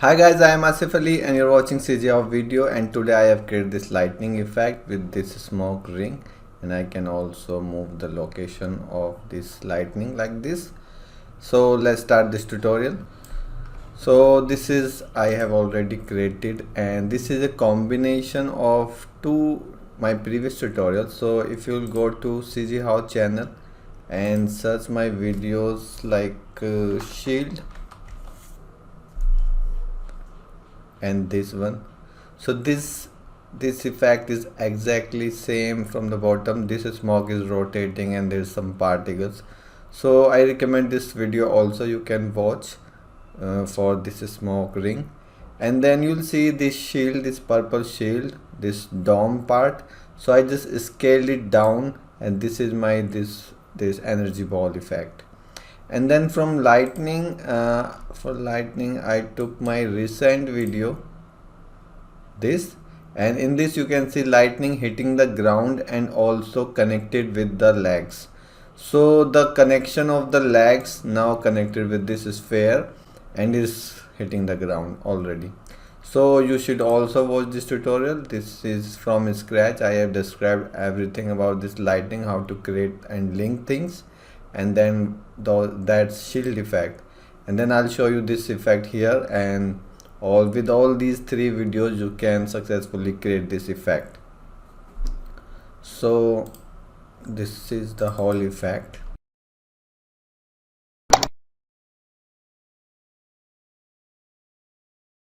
Hi guys, I am Asif Ali and you're watching CGHOW video, and today I have created this lightning effect with this smoke ring, and I can also move the location of this lightning like this. So let's start this tutorial. So this is I have already created, and this is a combination of two my previous tutorials. So if you'll go to CGHOW channel and search my videos like shield and this one, so this effect is exactly same from the bottom. This smoke is rotating and there's some particles, so I recommend this video also. You can watch for this smoke ring, and then you'll see this shield, this purple shield, this dome part. So I just scaled it down, and this is my this energy ball effect. And then from lightning, for lightning I took my recent video, this, and in this you can see lightning hitting the ground and also connected with the legs. So the connection of the legs now connected with this sphere and is hitting the ground already. So you should also watch this tutorial. This is from scratch. I have described everything about this lightning, how to create and link things, and then that shield effect, and then I'll show you this effect here. And with all these three videos you can successfully create this effect. So this is the whole effect.